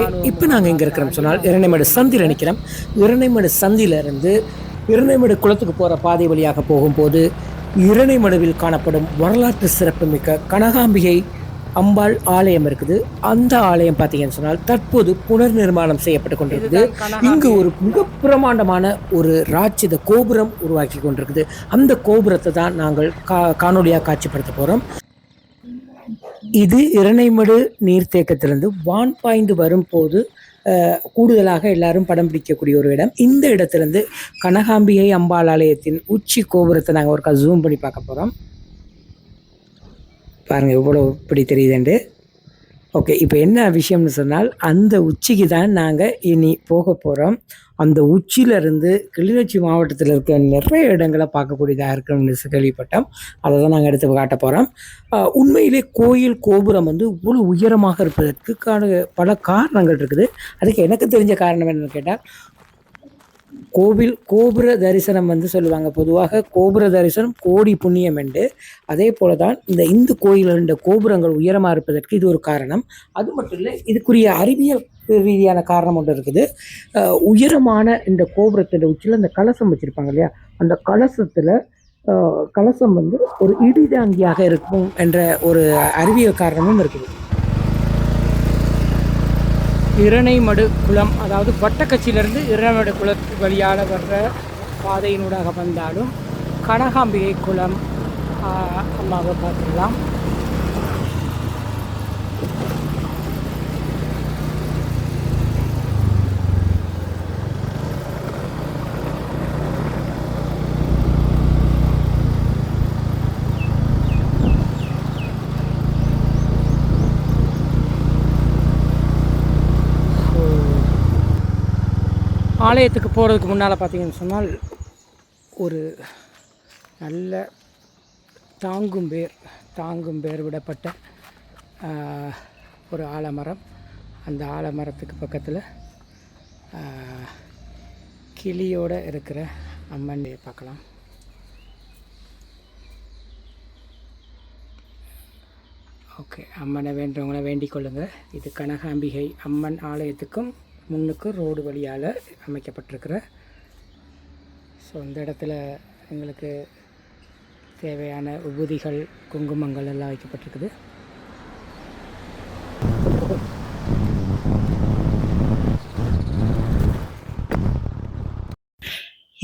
நண்பர்களே, இப்போ நாங்கள் எங்கே இருக்கிறோம் சொன்னால் இரணைமடு சந்தியில் நிற்கிறோம். இரணைமடு சந்தியிலிருந்து இரணைமடு குளத்துக்கு போகிற பாதை வழியாக போகும்போது இரணைமடுவில் காணப்படும் வரலாற்று சிறப்புமிக்க கனகாம்பிகை அம்பாள் ஆலயம் இருக்குது. அந்த ஆலயம் பார்த்தீங்கன்னு சொன்னால் தற்போது புனர் நிர்மாணம் செய்யப்பட்டு கொண்டிருக்குது. இங்கு ஒரு மிக பிரமாண்டமான ஒரு ராட்சத கோபுரம் உருவாக்கி கொண்டிருக்குது. அந்த கோபுரத்தை தான் நாங்கள் காணொலியாக காட்சிப்படுத்த போகிறோம். இது இரணைமடு நீர்த்தேக்கத்திலிருந்து வான் பாய்ந்து வரும்போது கூடுதலாக எல்லாரும் படம் பிடிக்கக்கூடிய ஒரு இடம். இந்த இடத்துலேருந்து கனகாம்பிகை அம்பாள் ஆலயத்தின் உச்சி கோபுரத்தை நாங்கள் ஒருக்கா ஜூம் பண்ணி பார்க்க போகிறோம். பாருங்கள் எவ்வளோ இப்படி தெரியுதுண்டு. ஓகே, இப்போ என்ன விஷயம்னு சொன்னால் அந்த உச்சிக்கு தான் நாங்கள் இனி போக போகிறோம். அந்த உச்சியிலேருந்து கிளிநொச்சி மாவட்டத்தில் இருக்க நிறைய இடங்களை பார்க்கக்கூடியதாக இருக்குன்னு கேள்விப்பட்டோம். அதை தான் நாங்கள் எடுத்து காட்ட போகிறோம். உண்மையிலே கோயில் கோபுரம் வந்து இவ்வளோ உயரமாக இருப்பதற்கு பல காரணங்கள் இருக்குது. அதுக்கு எனக்கு தெரிஞ்ச காரணம் என்னென்னு கேட்டால், கோபுர தரிசனம் வந்து சொல்லுவாங்க. பொதுவாக கோபுர தரிசனம் கோடி புண்ணியம் என்று. அதே போல தான் இந்த இந்து கோயில்களின் கோபுரங்கள் உயரமாக இருப்பதற்கு இது ஒரு காரணம். அது மட்டும் இல்லை, இதுக்குரிய அறிவியல் ரீதியான காரணம் ஒன்று இருக்குது. உயரமான இந்த கோபுரத்தின் உச்சியில் இந்த கலசம் வச்சுருப்பாங்க இல்லையா, அந்த கலசம் வந்து ஒரு இடிதாங்கியாக இருக்கும் என்ற ஒரு அறிவியல் காரணமும் இருக்குது. இரணைமடு குளம், அதாவது வட்டக்கச்சியிலிருந்து இரணைமடு குளத்து வழியாக வர்ற பாதையினூடாக வந்தாலும் கனகாம்பிகை குளம் அம்மாவை பார்த்துக்கலாம். ஆலயத்துக்கு போகிறதுக்கு முன்னால் பார்த்தீங்கன்னு சொன்னால் ஒரு நல்ல தாங்கும் பேர் விடப்பட்ட ஒரு ஆலமரம். அந்த ஆலமரத்துக்கு பக்கத்தில் கிளியோடு இருக்கிற அம்மனை பார்க்கலாம். ஓகே, அம்மனை வேண்டவங்களை வேண்டிக் கொள்ளுங்கள். இது கனகாம்பிகை அம்மன் ஆலயத்துக்கும் முன்னுக்கு ரோடு வழியால் அமைக்கப்பட்டிருக்கிற. ஸோ இந்த இடத்துல எங்களுக்கு தேவையான உபூதிகள் குங்குமங்கள் எல்லாம் வைக்கப்பட்டிருக்குது.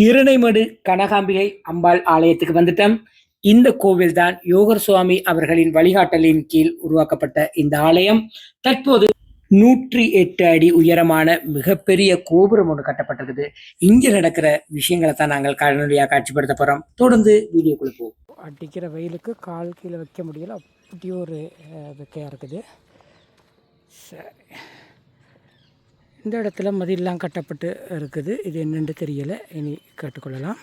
இரணைமடு கனகாம்பிகை அம்பாள் ஆலயத்துக்கு வந்துட்டோம். இந்த கோவில் தான் யோகர் சுவாமி அவர்களின் வழிகாட்டலின் கீழ் உருவாக்கப்பட்ட இந்த ஆலயம். தற்போது 108 அடி உயரமான மிகப்பெரிய கோபுரம் ஒன்று கட்டப்பட்டிருக்குது. இங்கே நடக்கிற விஷயங்களை தான் நாங்கள் காணொலியாக காட்சிப்படுத்த போகிறோம். தொடர்ந்து வீடியோக்குள்ள போவோம். அடிக்கிற வெயிலுக்கு கால் கீழே வைக்க முடியல, அப்படி ஒரு வெக்கையாக இருக்குது. சரி, இந்த இடத்துல மதியெல்லாம் கட்டப்பட்டு இருக்குது. இது என்னென்று தெரியலை, இனி கேட்டுக்கொள்ளலாம்.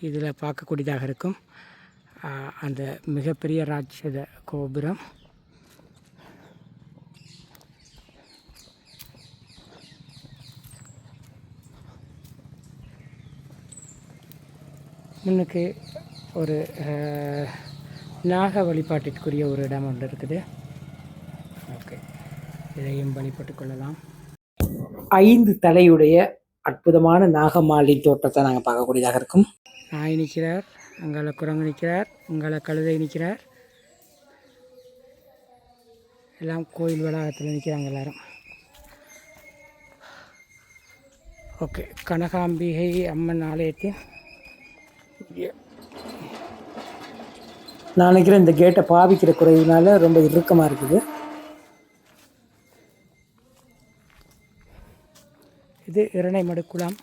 இதில் பார்க்கக்கூடியதாக இருக்கும் அந்த மிகப்பெரிய ராட்சத கோபுரம். முன்னுக்கு ஒரு நாக வழிபாட்டிற்குரிய ஒரு இடம் ஒன்று இருக்குது. ஓகே, இதையும் வழிபட்டு கொள்ளலாம். 5 தலையுடைய அற்புதமான நாகம்மாளின் தோற்றத்தை நாங்கள் பார்க்கக்கூடியதாக இருக்கும். நாய் நிற்கிறார், அங்கால குரங்கு நிற்கிறார், அங்கால கழுதை நிற்கிறார். எல்லாம் கோயில் வளாகத்தில் நிற்கிறாங்க எல்லாரும். ஓகே, கனகாம்பிகை அம்மன் ஆலயத்தின் நான் நினைக்கிறேன் இந்த கேட்டை பாவிக்கிற குறையினால ரொம்ப இறுக்கமாக இருக்குது. இது இரணைமடு குளம்.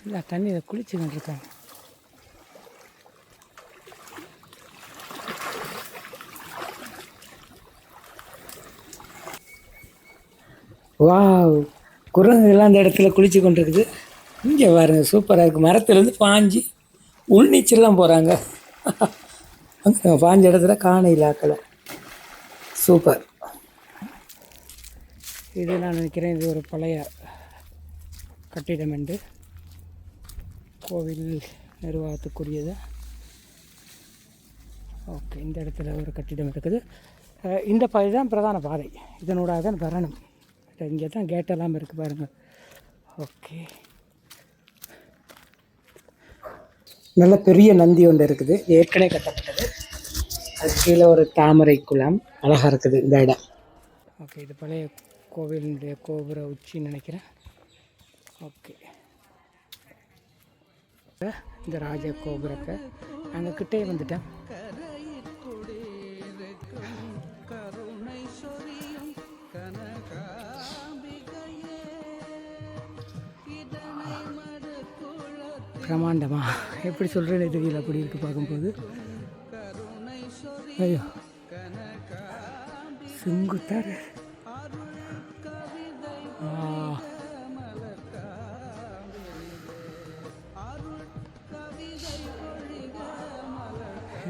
இல்லை, தண்ணியில் குளிச்சுக்கிட்டு இருக்காங்க. வாவ், குரங்குகள்லாம் அந்த இடத்துல குளிச்சு கொண்டிருக்குது. இங்கே பாருங்கள், சூப்பராக இருக்குது. மரத்துலேருந்து பாஞ்சு உள்நீச்சல்லாம் போகிறாங்க. அங்கே பாஞ்ச இடத்துல காணையில் ஆக்கலை. சூப்பர். இது நான் நினைக்கிறேன் இது ஒரு பழைய கட்டிடம் என்று கோவில் நிர்வாகத்துக்குரியது. ஓகே, இந்த இடத்துல ஒரு கட்டிடம் இருக்குது. இந்த பாதை தான் பிரதான பாதை, இதனோட தான் வரணும். இங்கே தான் கேட்டெல்லாம் இருக்குது பாருங்கள். ஓகே, நல்ல பெரிய நந்தி ஒன்று இருக்குது, ஏற்கனவே கட்டப்பட்டது. அது கீழே ஒரு தாமரை குளம் அழகாக இருக்குது இந்த இடம். ஓகே, இது பழைய கோவிலினுடைய கோபுர உச்சின்னு நினைக்கிறேன். ஓகே, இந்த ராஜ கோபுரத்தை அங்கே கிட்டே வந்துட்டேன். பிரமாண்டமா எப்படி சொல்கிறேன்னு தெரியல, அப்படி இருக்கு பார்க்கும்போது. ஐயோ, செங்குத்தார்.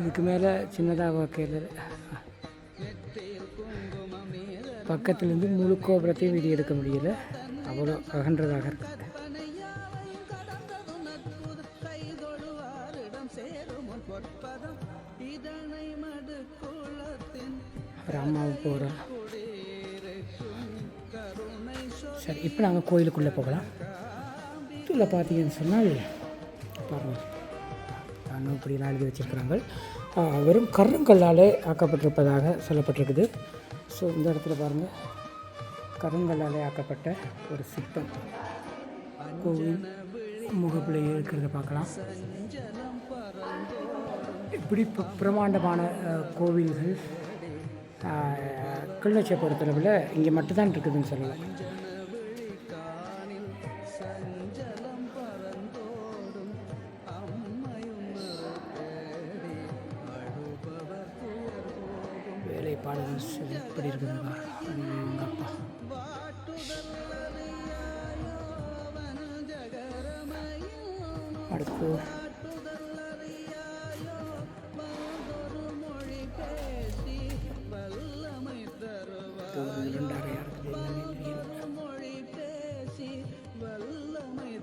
இதுக்கு மேலே சின்னதாக வைக்கல, பக்கத்துலேருந்து முழு கோபுரத்தையும் வீடியோ எடுக்க முடியல, அவ்வளோ அகன்றதாக இருக்குது. ராமாவும் போகிறோம். சரி, இப்போ நாங்கள் கோயிலுக்குள்ளே போகலாம். இதில் பார்த்தீங்கன்னு சொன்னால் பாருங்கள், நானும் இப்படிலாம் எழுதி வச்சுருக்கிறாங்க. வெறும் கருங்கல்லாலே ஆக்கப்பட்டிருப்பதாக சொல்லப்பட்டிருக்குது. ஸோ இந்த இடத்துல பாருங்கள், கருங்கல்லாலே ஆக்கப்பட்ட ஒரு சிற்பம் கோவில் முகப்பில் இருக்கிறத பார்க்கலாம். இப்படி பிரமாண்டமான கோவில்கள் கிளிநொச்சியை பொறுத்தளவில் இங்கே மட்டும்தான் இருக்குதுன்னு சொல்லலாம். வேலைப்பாடுகள் எப்படி இருக்குதுங்க எங்கள் அப்பா. அடுத்து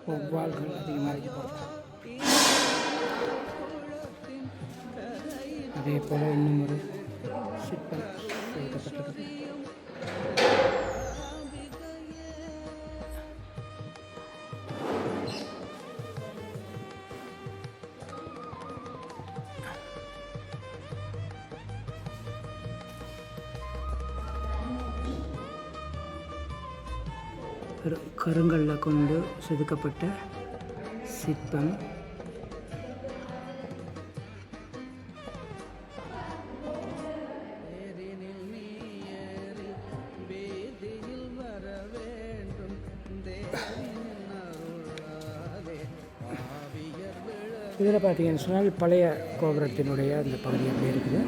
வௌவால்கள் அதிகமாக இருப்பாங்க. அதே போல் இன்னும் ஒரு சிற்பம் செதுக்கப்பட்டிருக்கு. கருங்கல்ல கொண்டு செதுக்கப்பட்ட சிற்பம். இதில் பார்த்தீங்கன்னு சொன்னால் பழைய கோபுரத்தினுடைய அந்த பகுதி அப்படி இருக்குது.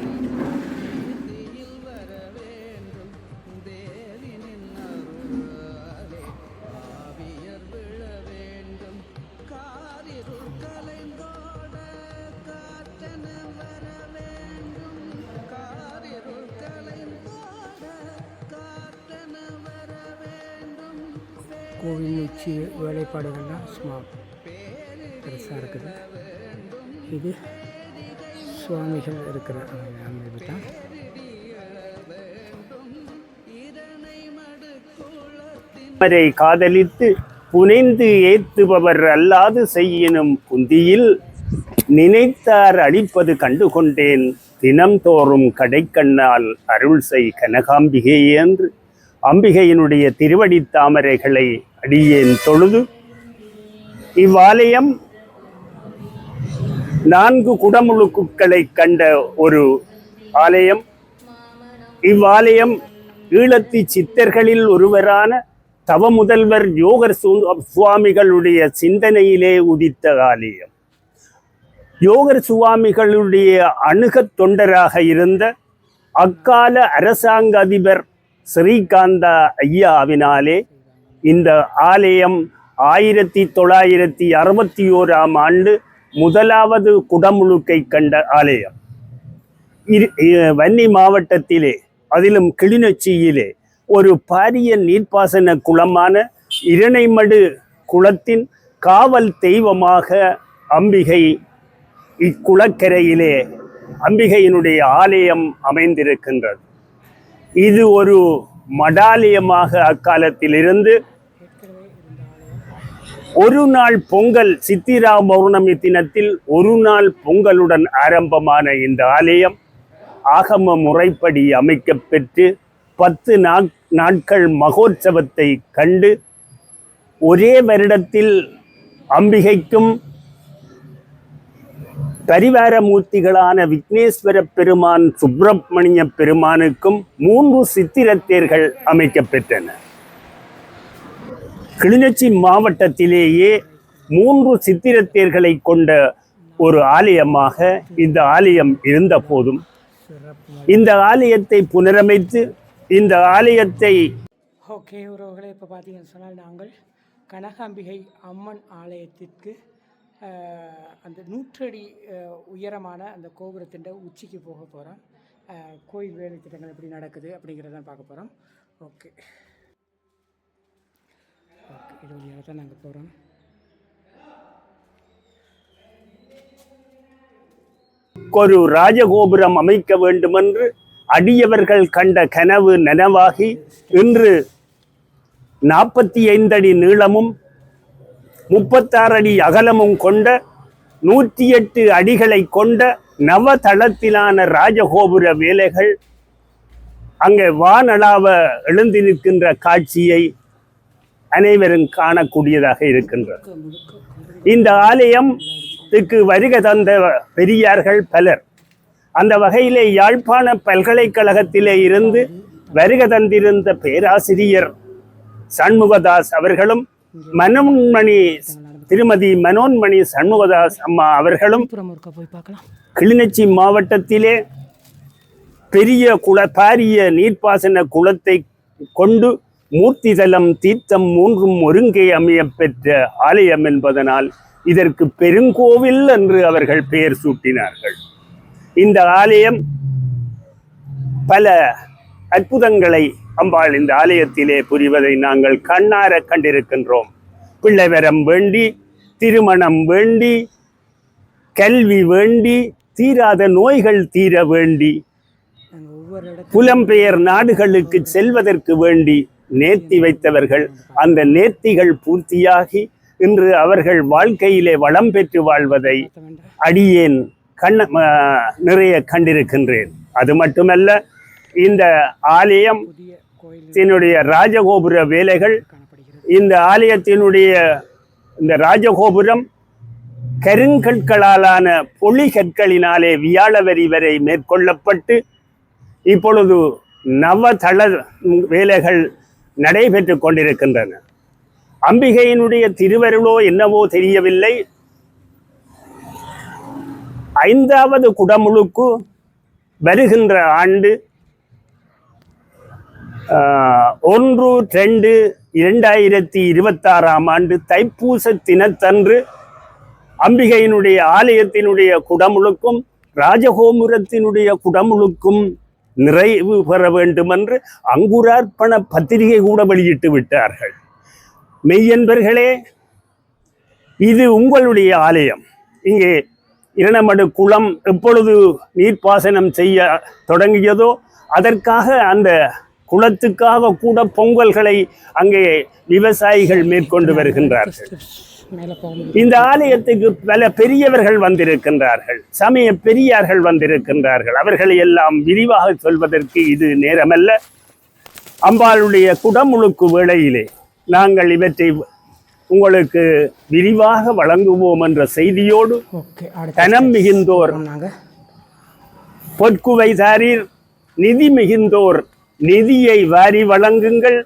கோவில் உச்சி வேலைப்பாடுகள்லாம் சும்மா பெருசாக இருக்குது. இது சுவாமிகள் இருக்கிற அமைப்பு தான். அவரை காதலித்து புனைந்து ஏத்துபவர் அல்லாது செய்யினும் புந்தியில் நினைத்தார் அளிப்பது கண்டுகொண்டேன் தினம்தோறும் கடைக்கண்ணால் அருள் செய் கனகாம்பிகை என்று அம்பிகையினுடைய திருவடி தாமரைகளை அடியேன் தொழுது இவ்வாலயம் 4 குடமுழுக்குகளை கண்ட ஒரு ஆலயம். இவ்வாலயம் ஈழத்து சித்தர்களில் ஒருவரான தவ முதல்வர் யோகர் சுவாமிகளுடைய சிந்தனையிலே உதித்த ஆலயம். யோகர் சுவாமிகளுடைய அணுகத் தொண்டராக இருந்த அக்கால அரசாங்க அதிபர் ஸ்ரீகாந்தா ஐயாவினாலே இந்த ஆலயம் 1961ஆம் ஆண்டு முதலாவது குடமுழுக்கை கண்ட ஆலயம். வன்னி மாவட்டத்திலே அதிலும் கிளிநொச்சியிலே ஒரு பாரிய நீர்ப்பாசன குளமான இரணைமடு குளத்தின் காவல் தெய்வமாக அம்பிகை இக்குளக்கரையிலே அம்பிகையினுடைய ஆலயம் அமைந்திருக்கின்றது. இது ஒரு மடாலயமாக அக்காலத்தில் இருந்து ஒரு நாள் பொங்கல் சித்திரா பௌர்ணமி தினத்தில் ஒரு நாள் பொங்கலுடன் ஆரம்பமான இந்த ஆலயம் ஆகம முறைப்படி அமைக்கப்பெற்று 10 நாட்கள் மகோற்சவத்தை கண்டு ஒரே வருடத்தில் அம்பிகைக்கும் பரிவார மூர்த்திகளான விக்னேஸ்வர பெருமான், சுப்பிரமணிய பெருமானுக்கும் 3 சித்திரத்தேர்கள் அமைக்கப்பெற்றன. கிளிநொச்சி மாவட்டத்திலேயே 3 சித்திரத்தேர்களை கொண்ட ஒரு ஆலயமாக இந்த ஆலயம் இருந்த போதும் இந்த ஆலயத்தை புனரமைத்து இந்த ஆலயத்தை ஓகே உறவுகளே, இப்போ பார்த்தீங்கன்னு சொன்னால் நாங்கள் கனகாம்பிகை அம்மன் ஆலயத்திற்கு அந்த 100 அடி உயரமான அந்த கோபுரத்தின் உச்சிக்கு போக போகிறோம். கோயில் வேலை திட்டங்கள் எப்படி நடக்குது அப்படிங்கிறதான் பார்க்க போகிறோம். ஓகே ஓகே இது வழியாக தான் நாங்கள் போகிறோம். ஒரு ராஜகோபுரம் அமைக்க வேண்டுமென்று அடியவர்கள் கண்ட கனவு நனவாகி இன்று 45 அடி நீளமும் 36 அடி அகலமும் கொண்ட 108 அடிகளை கொண்ட நவதளத்திலான ராஜகோபுர வேலைகள் அங்கே வானளாவ எழுந்து நிற்கின்ற காட்சியை அனைவரும் காணக்கூடியதாக இருக்கின்றது. இந்த ஆலயத்துக்கு வருகை தந்த பெரியார்கள் பலர். அந்த வகையிலே யாழ்ப்பாண பல்கலைக்கழகத்திலே இருந்து வருகை தந்திருந்த பேராசிரியர் சண்முகதாஸ் அவர்களும் மனோன்மணி திருமதி மனோன்மணி சண்முகதாஸ் அம்மா அவர்களும் கிளிநொச்சி மாவட்டத்திலே பெரிய பாரிய நீர்ப்பாசன குளத்தை கொண்டு மூர்த்திதலம் தீர்த்தம் 3ம் ஒருங்கே அமைய பெற்ற ஆலயம் என்பதனால் இதற்கு பெருங்கோவில் என்று அவர்கள் பெயர் சூட்டினார்கள். இந்த ஆலயம் பல அற்புதங்களை அம்பாள் இந்த ஆலயத்திலே புரிவதை நாங்கள் கண்ணார கண்டிருக்கின்றோம். பிள்ளைவரம் வேண்டி, திருமணம் வேண்டி, கல்வி வேண்டி, தீராத நோய்கள் தீர வேண்டி, புலம்பெயர் நாடுகளுக்கு செல்வதற்கு வேண்டி நேர்த்தி வைத்தவர்கள் அந்த நேர்த்திகள் பூர்த்தியாகி இன்று அவர்கள் வாழ்க்கையிலே வளம் பெற்று வாழ்வதை அடியேன் நிறைய கண்டிருக்கின்றேன். அது மட்டுமல்ல, இந்த ஆலயத்தினுடைய ராஜகோபுர வேலைகள், இந்த ஆலயத்தினுடைய இந்த ராஜகோபுரம் கருங்கற்களாலான பொலி கற்களினாலே வியாழவரி வரை மேற்கொள்ளப்பட்டு இப்பொழுது நவதள வேலைகள் நடைபெற்று கொண்டிருக்கின்றன. அம்பிகையினுடைய திருவருளோ என்னவோ தெரியவில்லை, 5வது குடமுழுக்கு வருகின்ற ஆண்டு 1/2/2026 ஆண்டு தைப்பூச தினத்தன்று அம்பிகையினுடைய ஆலயத்தினுடைய குடமுழுக்கும் ராஜகோபுரத்தினுடைய குடமுழுக்கும் நிறைவு பெற வேண்டும் என்று அங்குரார்ப்பண பத்திரிகை கூட வெளியிட்டு விட்டார்கள். மெய்யன்பர்களே, இது உங்களுடைய ஆலயம். இங்கே இரணமடு குளம் எப்பொழுது நீர்ப்பாசனம் செய்ய தொடங்கியதோ அதற்காக அந்த குளத்துக்காக கூட பொங்கல்களை அங்கே விவசாயிகள் மேற்கொண்டு வருகின்றார்கள். இந்த ஆலயத்துக்கு பல பெரியவர்கள் வந்திருக்கின்றார்கள், சமய பெரியார்கள் வந்திருக்கின்றார்கள். அவர்களை எல்லாம் விரிவாக சொல்வதற்கு இது நேரமல்ல. அம்பாளுடைய குடமுழுக்கு வேளையிலே நாங்கள் இவற்றை உங்களுக்கு விரிவாக வழங்குவோம் என்ற செய்தியோடு, தனம் மிகுந்தோர் பொற்குவை தாரீர், நிதி மிகுந்தோர் நிதியை வாரி வழங்குங்கள்.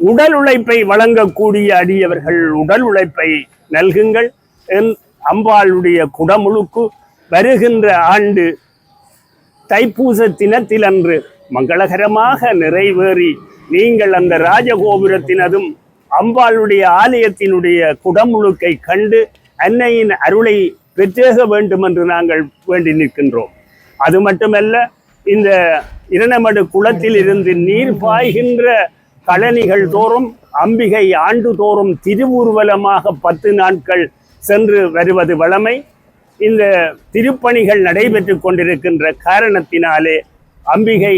உடல் உழைப்பை வழங்கக்கூடிய அடியவர்கள் உடல் உழைப்பை நல்குங்கள். அம்பாளுடைய குடமுழுக்கு வருகின்ற ஆண்டு தைப்பூச தினத்திலன்று மங்களகரமாக நிறைவேறி நீங்கள் அந்த ராஜகோபுரத்தினதும் அம்பாளுடைய ஆலயத்தினுடைய குடமுழுக்கை கண்டு அன்னையின் அருளை பெற்றேக வேண்டும் என்று நாங்கள் வேண்டி நிற்கின்றோம். அது மட்டுமல்ல, இந்த இரணமடு குளத்தில் இருந்து நீர் பாய்கின்ற கழனிகள் தோறும் அம்பிகை ஆண்டு தோறும் திருவுருவலமாக 10 நாட்கள் சென்று வருவது வழமை. இந்த திருப்பணிகள் நடைபெற்று கொண்டிருக்கின்ற காரணத்தினாலே அம்பிகை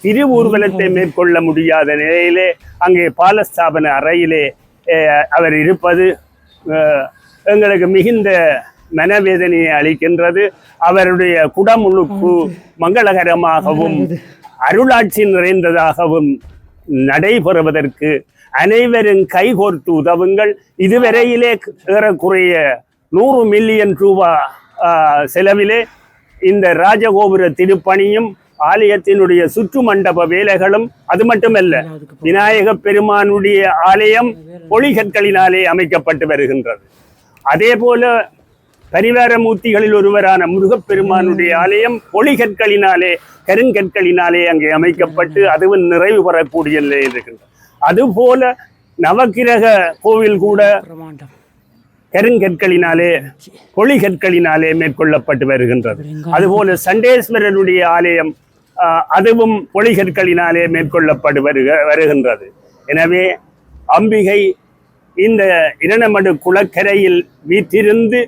திருவூர்வலத்தை மேற்கொள்ள முடியாத நிலையிலே அங்கே பாலஸ்தாபன அறையிலே அவர் இருப்பது எங்களுக்கு மிகுந்த மனவேதனையை அளிக்கின்றது. அவருடைய குடமுழுக்கு மங்களகரமாகவும் அருளாட்சி நிறைந்ததாகவும் நடைபெறுவதற்கு அனைவரும் கைகோர்த்து உதவுங்கள். இதுவரையிலே ஏறக்குறைய 100 மில்லியன் ரூபாய் செலவிலே இந்த ராஜகோபுர திருப்பணியும் ஆலயத்தினுடைய சுற்று மண்டப வேலைகளும், அது மட்டுமல்ல விநாயக பெருமானுடைய ஆலயம் பொழிகற்களினாலே அமைக்கப்பட்டு வருகின்றது. அதே போல பரிவார மூர்த்திகளில் ஒருவரான முருகப்பெருமானுடைய ஆலயம் பொழிகற்களினாலே கருங்கற்களினாலே அங்கே அமைக்கப்பட்டு அதுவும் நிறைவு பெறக்கூடிய நிலையில் இருக்கின்றது. அதுபோல நவக்கிரக கோவில் கூட கருங்கற்களினாலே பொழிகற்களினாலே மேற்கொள்ளப்பட்டு வருகின்றது. அதுபோல சண்டேஸ்வரனுடைய ஆலயம் அதுவும் பொழிகற்களினாலே மேற்கொள்ளப்பட்டு வருகின்றது. எனவே அம்பிகை இந்த இரணமடு குளக்கரையில் வீற்றிருந்து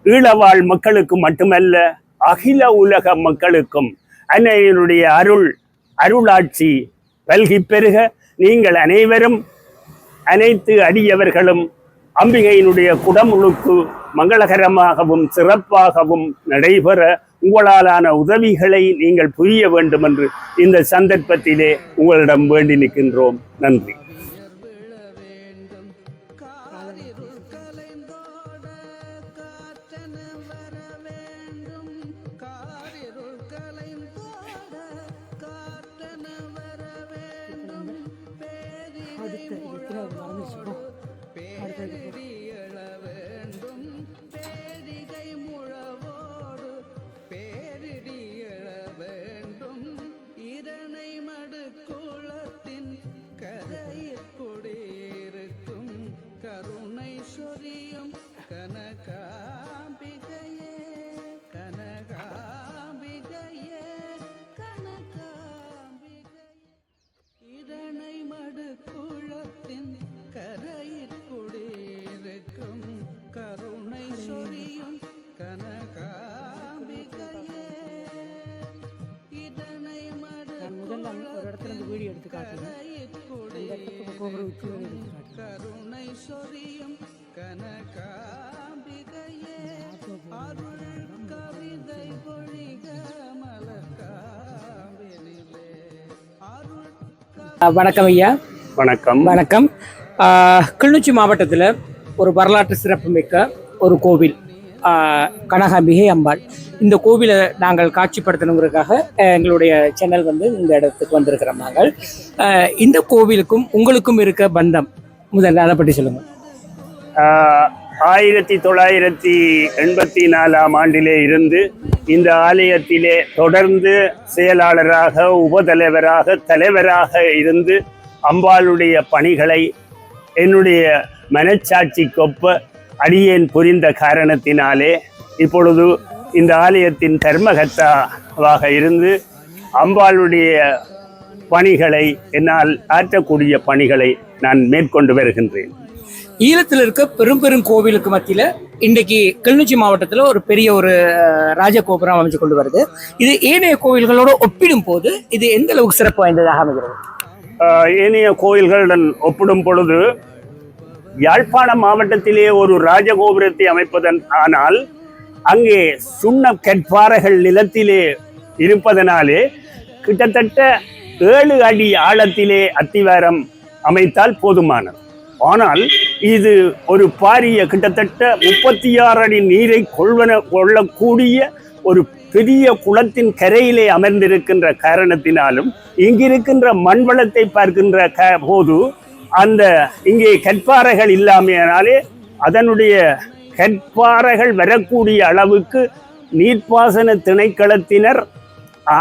ஈழவாழ் மக்களுக்கு மட்டுமல்ல அகில உலக மக்களுக்கும் அன்னையினுடைய அருளாட்சி பல்கி பெருக நீங்கள் அனைவரும் அனைத்து அடியவர்களும் அம்பிகையினுடைய குடமுழுக்கு மங்களகரமாகவும் சிறப்பாகவும் நடைபெற உங்களாலான உதவிகளை நீங்கள் புரிய வேண்டும் என்று இந்த சந்தர்ப்பத்திலே உங்களிடம் வேண்டி நிற்கின்றோம். நன்றி. கருணை சொரியும் கனகாம்பிகையே அருள் கவிதை பொழிக மலர்காவினிலே அருள். வணக்கம் ஐயா. வணக்கம். வணக்கம். கிளிநொச்சி மாவட்டத்தில் ஒரு வரலாற்று சிறப்புமிக்க ஒரு கோவில் கனகாம்பிகை அம்பாள். இந்த கோவிலை நாங்கள் காட்சிப்படுத்தணுங்கிறதுக்காக எங்களுடைய சேனல் இந்த இடத்துக்கு வந்திருக்கிறோம். நாங்கள் இந்த கோவிலுக்கும் உங்களுக்கும் இருக்க பந்தம் முதல்ல அதை பற்றி சொல்லுங்கள். 1984ஆம் ஆண்டிலே இருந்து இந்த ஆலயத்திலே தொடர்ந்து செயலாளராக, உபதலைவராக, தலைவராக இருந்து அம்பாளுடைய பணிகளை என்னுடைய மனச்சாட்சிக்கொப்ப அடியேன் புரிந்த காரணத்தினாலே இப்பொழுது இந்த ஆலயத்தின் தர்மகர்த்தாவாக இருந்து அம்பாளுடைய பணிகளை, என்னால் ஆற்றக்கூடிய பணிகளை நான் மேற்கொண்டு வருகின்றேன். ஈழத்தில் இருக்க பெரும் பெரும் கோவிலுக்கு மத்தியில் இன்றைக்கு கிளிநொச்சி மாவட்டத்தில் ஒரு பெரிய ஒரு ராஜகோபுரம் அமைச்சு கொண்டு வருது. இது ஏனைய கோவில்களோடு ஒப்பிடும் போது இது எந்த அளவுக்கு சிறப்பு வாய்ந்ததாக அமைகிறது? ஏனைய கோயில்களுடன் ஒப்பிடும் பொழுது யாழ்ப்பாண மாவட்டத்திலே ஒரு ராஜகோபுரத்தை அமைப்பதன் ஆனால் அங்கே சுண்ண கற்பாறைகள் நிலத்திலே இருப்பதனாலே கிட்டத்தட்ட 7 அடி ஆழத்திலே அத்திவாரம் அமைத்தால் போதுமானது. ஆனால் இது ஒரு பாரிய கிட்டத்தட்ட 36 அடி நீரை கொள்ளக்கூடிய ஒரு பெரிய குளத்தின் கரையிலே அமர்ந்திருக்கின்ற காரணத்தினாலும் இங்கிருக்கின்ற மண்வளத்தை பார்க்கின்ற போது அந்த இங்கே கற்பாறைகள் இல்லாமையினாலே அதனுடைய கற்பாறைகள் வரக்கூடிய அளவுக்கு நீர்ப்பாசன திணைக்களத்தினர்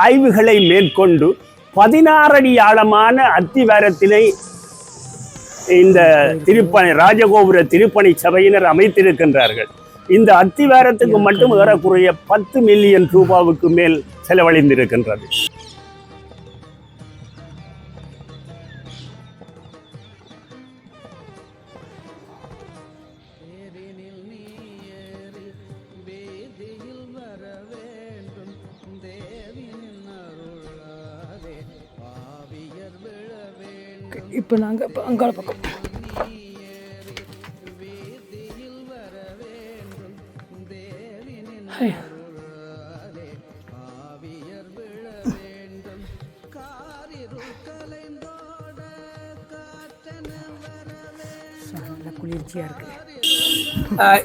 ஆய்வுகளை மேற்கொண்டு 16 அடி ஆழமான அத்திவாரத்தினை இந்த ராஜகோபுர திருப்பணி சபையினர் அமைத்திருக்கின்றார்கள். இந்த அத்திவாரத்துக்கு மட்டும் ஏறக்குறைய 10 மில்லியன் ரூபாவுக்கு மேல் செலவழிந்திருக்கின்றது. இப்போ நாங்கள் இப்போ அங்காள பக்கம் ஹை. நல்ல குளிர்ச்சியாக இருக்குது.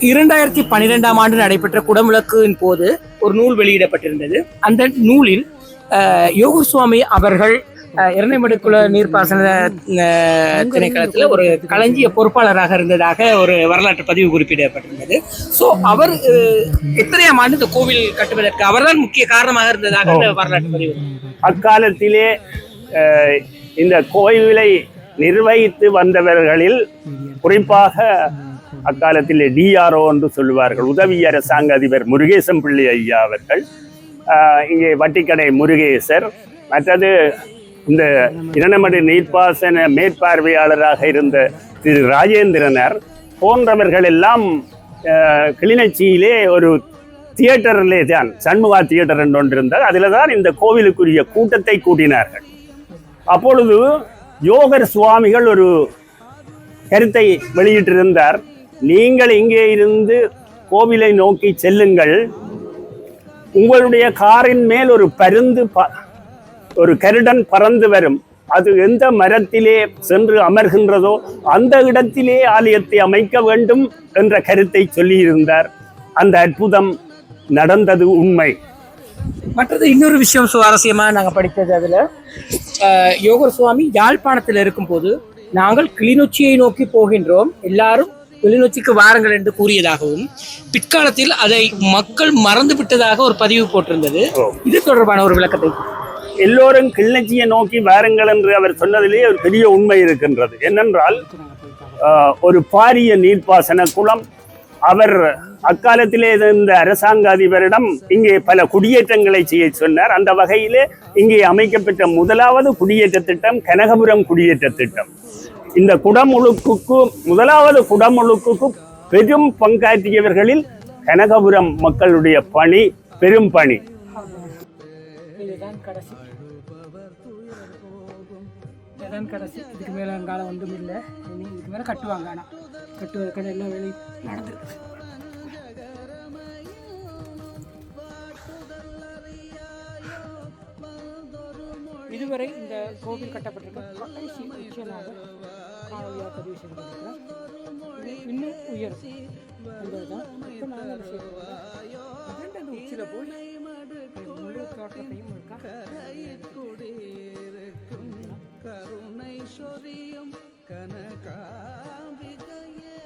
2012ஆம் ஆண்டு நடைபெற்ற குடமுழக்கின் போது ஒரு நூல் வெளியிடப்பட்டிருந்தது. அந்த நூலில் யோகூர் சுவாமி அவர்கள் இரணைமடுக்குள நீர்ப்பாசன திணைக்களத்தில் ஒரு களஞ்சிய பொறுப்பாளராக இருந்ததாக ஒரு வரலாற்று பதிவு குறிப்பிடப்பட்டிருந்தது. ஸோ அவர் எத்தனையாம் ஆண்டு இந்த கோவில் கட்டுவதற்கு அவர்தான் முக்கிய காரணமாக இருந்ததாக இந்த வரலாற்று பதிவு. அக்காலத்திலே இந்த கோயிலை நிர்வகித்து வந்தவர்களில் குறிப்பாக அக்காலத்திலே டிஆர்ஓ என்று சொல்லுவார்கள், உதவி அரசாங்க அதிபர் முருகேசன் பிள்ளை ஐயா அவர்கள், இங்கே வட்டிக்கடை முருகேசர், மற்றது இந்த இரணைமடு நீர்ப்பாசன மேற்பார்வையாளராக இருந்த திரு ராஜேந்திரனர் போன்றவர்கள் எல்லாம் கிளிநொச்சியிலே ஒரு தியேட்டரிலே தான் சண்முகா தியேட்டர் என்று ஒன்று இருந்தால் அதில் தான் இந்த கோவிலுக்குரிய கூட்டத்தை கூட்டினார்கள். அப்பொழுது யோகர் சுவாமிகள் ஒரு கருத்தை வெளியிட்டிருந்தார். நீங்கள் இங்கே இருந்து கோவிலை நோக்கி செல்லுங்கள், உங்களுடைய காரின் மேல் ஒரு பருந்து ஒரு கருடன் பறந்து வரும், அது எந்த மரத்திலே சென்று அமர்கின்றதோ அந்த இடத்திலே ஆலயத்தை அமைக்க வேண்டும் என்ற கருத்தை சொல்லியிருந்தார். அந்த அற்புதம் நடந்தது உண்மை. மற்றது இன்னொரு விஷயம் சுவாரஸ்யமாக நாங்கள் படித்தது, அதில் யோகர் சுவாமி யாழ்ப்பாணத்தில் இருக்கும்போது நாங்கள் கிளிநொச்சியை நோக்கி போகின்றோம், எல்லாரும் கிளிநொச்சிக்கு வாருங்கள் என்று கூறியதாகவும் பிற்காலத்தில் அதை மக்கள் மறந்து விட்டதாக ஒரு பதிவு போட்டிருந்தது. இது தொடர்பான ஒரு விளக்கத்தை. எல்லோரும் கிளிநொச்சியை நோக்கி வாருங்கள் என்று அவர் சொன்னதிலேயே ஒரு பெரிய உண்மை இருக்கின்றது. என்னென்றால் ஒரு பாரிய நீர்ப்பாசன குளம், அவர் அக்காலத்திலே இருந்த அரசாங்க அதிபரிடம் இங்கே பல குடியேற்றங்களை செய்ய சொன்னார். அந்த வகையிலே இங்கே அமைக்கப்பட்ட முதலாவது குடியேற்ற திட்டம் கனகபுரம் குடியேற்ற திட்டம். இந்த குடமுழுக்குக்கு முதலாவது குடமுழுக்குக்கு பெரும் பங்காற்றியவர்களில் கனகபுரம் மக்களுடைய பணி பெரும் பணி. இதுக்கு மேலே காலம் ஒன்றும் இல்லை, இதுக்கு மேலே கட்டுவாங்க. ஆனால் கட்டுவதற்கான எல்லா வேலையும் நடந்துருக்கு. இதுவரை இந்த கோவில் கட்டப்பட்டிருக்க கடைசி உச்சியலாக காணொலியாக பதிவு செய்திருக்கிறேன். இன்னும் உயரும் என்பதுதான். இப்போ நாங்கள் அந்த உச்சியில் போய் முழு தோட்டத்தையும் கருணை சொரியும் கனகாம்பிகையே.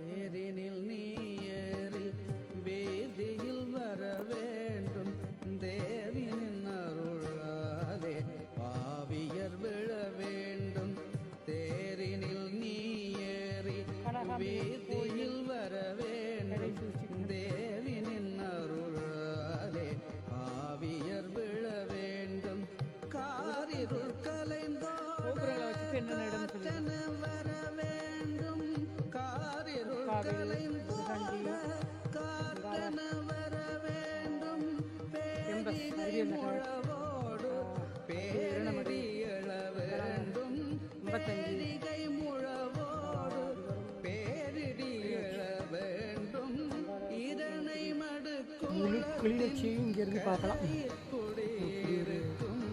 தேரினில் நீ ஏறி வேதியில் வர வேண்டும், தேவினின் அருளாலே பாவியர் விழ வேண்டும். தேரினில் நீ ஏறி வேதியில் வர வேண்டும், தேவினின் அருளாலே பாவியர் விழ வேண்டும். காரிருள் கலைந்தோ வர வேண்டும், காரிருள் கலைந்தோட காட்டன வர வேண்டும். பேரிடி முழவோடு பேரிடி எழ வேண்டும், பேரிகை முழவோடு பேரிடி எழ வேண்டும். இதனை மடுக்கும் கிளிநொச்சியும் இங்கிருந்து பார்க்கலாம். குடியிருக்கும்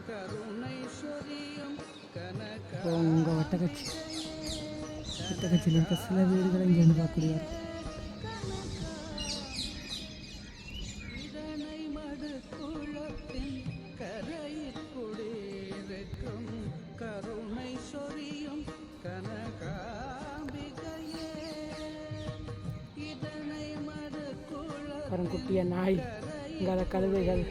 கருணை சொரியும் கனக உங்கள் வட்டக்கட்சியில் இருக்க சில வீடுகளை இங்கேருந்து பார்க்கக்கூடிய இதனை மடுக்குளத்தின் கரையில் குடியிருக்கும் கருணை சொரியும் கனகாம்பிகையே. இதனை மடுக்குளத்தின் குட்டிய நாய், இங்கே கழுதைகள்,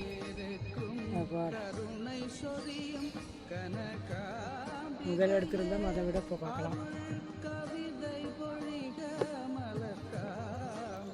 கருணை சொரியும் கனகாம்பிகை. முதல் எடுத்திருந்தோம், அதை விட இப்போ பார்க்கலாம். கவிதை பொழிக மலர்காம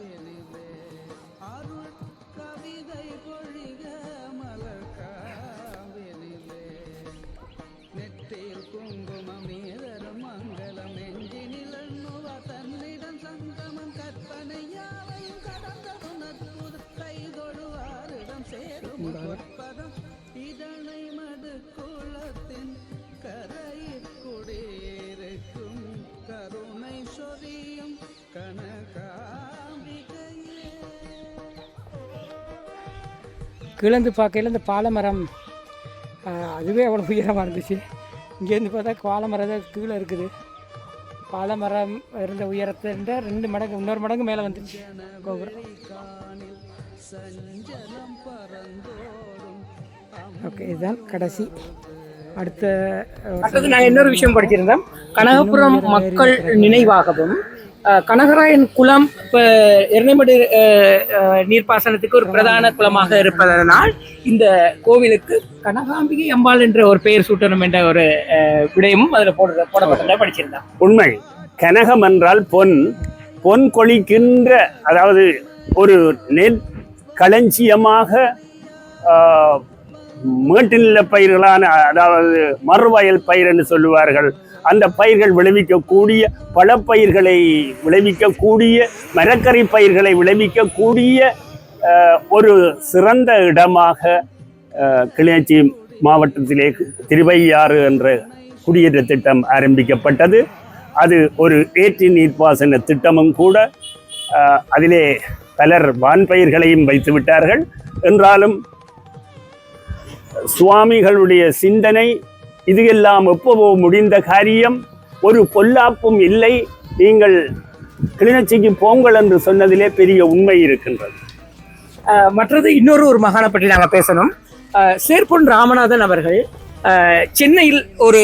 கீழேந்து பார்க்கையில் இந்த பாலமரம் அதுவே அவ்வளோ உயரமாக இருந்துச்சு. இங்கேருந்து பார்த்தா பாலமரம் தான் கீழே இருக்குது. பாலமரம் இருந்த உயரத்தை 2 மடங்கு இன்னொரு மடங்கு மேலே வந்துருச்சு கோபுரம். ஓகே, இதுதான் கடைசி. அடுத்தது நாங்கள் இன்னொரு விஷயம் படிச்சிருந்தோம். கனகபுரம் மக்கள் நினைவாகவும் கனகராயன் குளம் இப்போ எருணைமடு நீர்ப்பாசனத்துக்கு ஒரு பிரதான குளமாக இருப்பதனால் இந்த கோவிலுக்கு கனகாம்பிகை அம்பாள் என்ற ஒரு பெயர் சூட்டணும் என்ற ஒரு விடயமும் அதில் போடப்பட்டதாக படிச்சிருந்தோம். உண்மை. கனகம் என்றால் பொன் கொளிக்கின்ற, அதாவது ஒரு நெற்களஞ்சியமாக மேட்டுநில பயிர்களான, அதாவது மறுவயல் பயிர் என்று சொல்லுவார்கள், அந்த பயிர்கள் விளைவிக்கக்கூடிய பழப்பயிர்களை விளைவிக்கக்கூடிய மரக்கறி பயிர்களை விளைவிக்கக்கூடிய ஒரு சிறந்த இடமாக கிளிநொச்சி மாவட்டத்திலே திருவையாறு என்ற குடியேற்ற திட்டம் ஆரம்பிக்கப்பட்டது. அது ஒரு ஏற்றி நீர்ப்பாசன திட்டமும் கூட. அதிலே பலர் வான்பயிர்களையும் வைத்து விட்டார்கள். என்றாலும் சுவாமிகளுடைய சிந்தனை இது எல்லாம் எப்பவோ முடிந்த காரியம், ஒரு பொல்லாப்பும் இல்லை, நீங்கள் கிளிநொச்சிக்கு போங்கள் என்று சொன்னதிலே பெரிய உண்மை இருக்கின்றது. மற்றது இன்னொரு மகானை பற்றி நாங்கள் பேசணும். சேர்பொன் ராமநாதன் அவர்கள் சென்னையில் ஒரு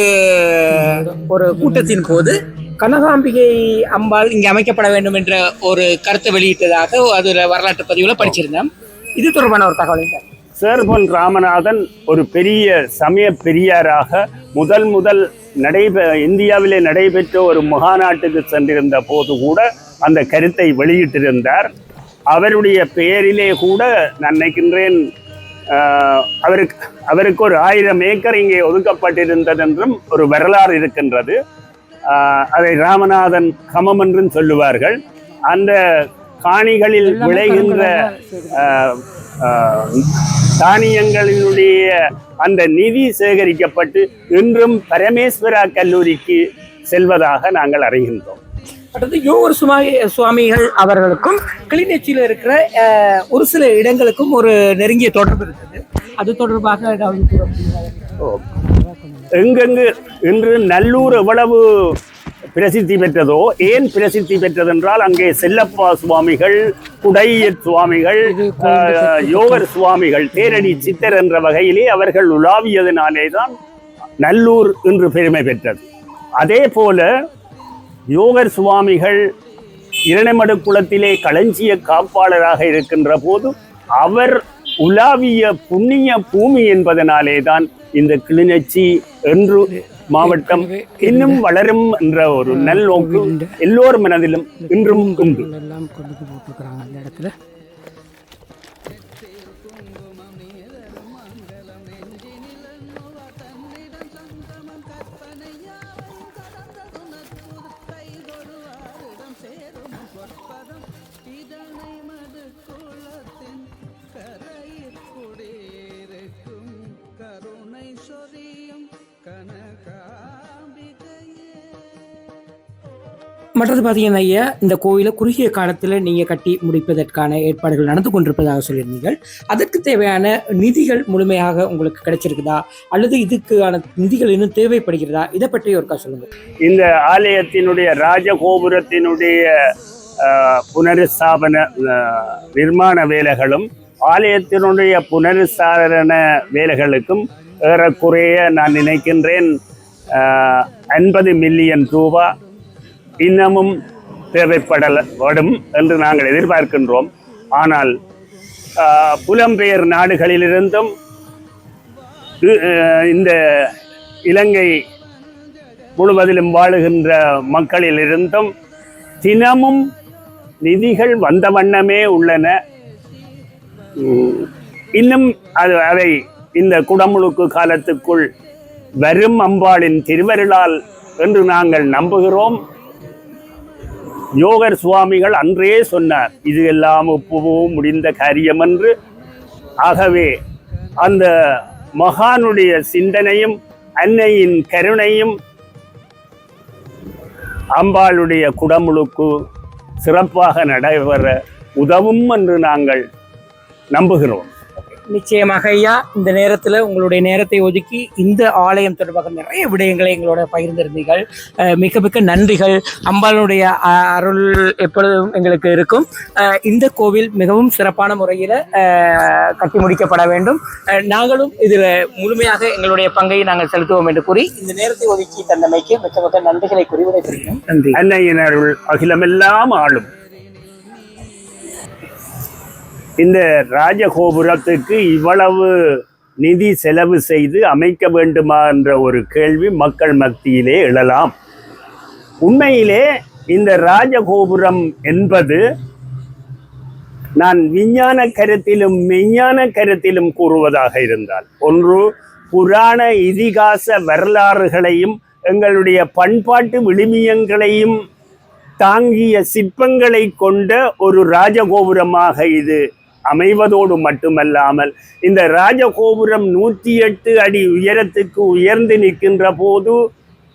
கூட்டத்தின் போது கனகாம்பிகை அம்பாள் இங்கே அமைக்கப்பட வேண்டும் என்ற ஒரு கருத்தை வெளியிட்டதாக அதில் வரலாற்று பதிவில் படிச்சிருந்தேன். இது தொடர்பான ஒரு தகவல். சேர்பொன் ராமநாதன் ஒரு பெரிய சமய பெரியாராக முதல் இந்தியாவிலே நடைபெற்ற ஒரு மகாநாட்டுக்கு சென்றிருந்த போது கூட அந்த கருத்தை வெளியிட்டிருந்தார். அவருடைய பெயரிலே கூட நான் நினைக்கின்றேன் அவருக்கு ஒரு 1000 ஏக்கர் இங்கே ஒதுக்கப்பட்டிருந்தது என்றும் ஒரு வரலாறு இருக்கின்றது. அதை ராமநாதன் கமம் என்றும் சொல்லுவார்கள். அந்த காணிகளில் விளைகின்ற தானியங்களினுடைய அந்த நிதி சேகரிக்கப்பட்டு இன்றும் பரமேஸ்வரா கல்லூரிக்கு செல்வதாக நாங்கள் அறிகின்றோம். அடுத்து யோகர் சுவாமிகள் அவர்களுக்கும் கிளிநொச்சியில் இருக்கிற ஒரு சில இடங்களுக்கும் ஒரு நெருங்கிய தொடர்பு இருக்குது. அது தொடர்பாக எங்கெங்கு இன்று நல்லூர் எவ்வளவு பிரசித்தி பெற்றதோ, ஏன் பிரசித்தி பெற்றதென்றால் அங்கே செல்லப்பா சுவாமிகள், குடையத் சுவாமிகள், யோகர் சுவாமிகள், தேரடி சித்தர் என்ற வகையிலே அவர்கள் உலாவியதினாலே தான் நல்லூர் என்று பெருமை பெற்றது. அதே போல யோகர் சுவாமிகள் இரணைமடு குளத்திலே களஞ்சிய காப்பாளராக இருக்கின்ற போது அவர் உலாவிய புண்ணிய பூமி என்பதனாலே தான் இந்த கிளிநொச்சி என்று மாவட்டம் இன்னும் வளரும் என்ற ஒரு நல்நோக்கு எல்லோர் மனதிலும் இன்றும் உண்டு. மற்றது பார்த்தீங்கன்னா ஐயா, இந்த கோவிலை குறுகிய காலத்தில் நீங்கள் கட்டி முடிப்பதற்கான ஏற்பாடுகள் நடந்து கொண்டிருப்பதாக சொல்லியிருந்தீர்கள். அதற்கு தேவையான நிதிகள் முழுமையாக உங்களுக்கு கிடைச்சிருக்குதா, அல்லது இதுக்கான நிதிகள் இன்னும் தேவைப்படுகிறதா? இதை பற்றி ஒருக்கா சொல்லுங்கள். இந்த ஆலயத்தினுடைய ராஜகோபுரத்தினுடைய புனருஸ்தாபன நிர்மாண வேலைகளும் ஆலயத்தினுடைய புனருஸ்தாரண வேலைகளுக்கும் ஏறக்குறைய நான் நினைக்கின்றேன் 50 மில்லியன் ரூபாய் இன்னமும் தேவைப்படும் என்று நாங்கள் எதிர்பார்க்கின்றோம். ஆனால் புலம்பெயர் நாடுகளிலிருந்தும் இந்த இலங்கை முழுவதிலும் வாழுகின்ற மக்களிலிருந்தும் தினமும் நிதிகள் வந்த வண்ணமே உள்ளன. இன்னும் அதை இந்த குடமுழுக்கு காலத்துக்குள் வரும் அம்பாளின் திருவருளால் என்று நாங்கள் நம்புகிறோம். யோகர் சுவாமிகள் அன்றே சொன்னார், இது எல்லாம் ஒப்புவும் முடிந்த காரியம் என்று. ஆகவே அந்த மகானுடைய சிந்தனையும் அன்னையின் கருணையும் அம்பாளுடைய குடமுழுக்கு சிறப்பாக நடைபெற உதவும் என்று நாங்கள் நம்புகிறோம். நிச்சயமாக ஐயா, இந்த நேரத்தில் உங்களுடைய நேரத்தை ஒதுக்கி இந்த ஆலயம் தொடர்பாக நிறைய விடயங்களை எங்களோட பகிர்ந்திருந்தீர்கள். மிக மிக நன்றிகள். அம்பாளுடைய அருள் எப்பொழுதும் எங்களுக்கு இருக்கும். இந்த கோவில் மிகவும் சிறப்பான முறையில் கட்டி முடிக்கப்பட வேண்டும். நாங்களும் இதில் முழுமையாக எங்களுடைய பங்கை நாங்கள் செலுத்துவோம் என்று கூறி இந்த நேரத்தை ஒதுக்கி தந்தமைக்கு மிக மிக நன்றிகளை கூறி விடைபெறுகிறோம். நன்றி. அன்னையின் அருள் அகிலமெல்லாம் ஆளும். இந்த ராஜகோபுரத்துக்கு இவ்வளவு நிதி செலவு செய்து அமைக்க வேண்டுமா என்ற ஒரு கேள்வி மக்கள் மத்தியிலே எழலாம். உண்மையிலே இந்த ராஜகோபுரம் என்பது நான் விஞ்ஞான கருத்திலும் மெய்ஞான கருத்திலும் கூறுவதாக இருந்தால், ஒன்று புராண இதிகாச வரலாறுகளையும் எங்களுடைய பண்பாட்டு விழுமியங்களையும் தாங்கிய சிற்பங்களை கொண்ட ஒரு ராஜகோபுரமாக இது அமைவதோடு மட்டுமல்லாமல், இந்த ராஜகோபுரம் 108 அடி உயரத்துக்கு உயர்ந்து நிற்கின்ற போது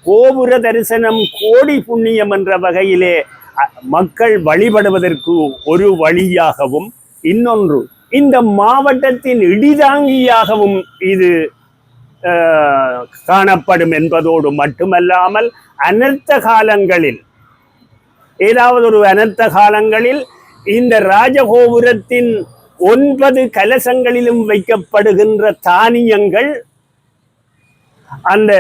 கோபுர தரிசனம் கோடி புண்ணியம் என்ற வகையிலே மக்கள் வழிபடுவதற்கு ஒரு வழியாகவும், இன்னொன்று இந்த மாவட்டத்தின் இடிதாங்கியாகவும் இது காணப்படும் என்பதோடு மட்டுமல்லாமல், அனர்த்த காலங்களில் ஏதாவது ஒரு அனர்த்த காலங்களில் இந்த ராஜகோபுரத்தின் 9 கலசங்களிலும் வைக்கப்படுகின்ற தானியங்கள் அந்த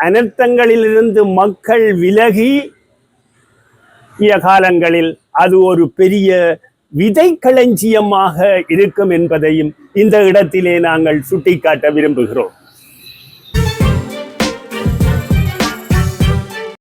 அனர்த்தங்களிலிருந்து மக்கள் விலகி காலங்களில் அது ஒரு பெரிய விதை களஞ்சியமாக இருக்கும் என்பதையும் இந்த இடத்திலே நாங்கள் சுட்டிக்காட்ட விரும்புகிறோம்.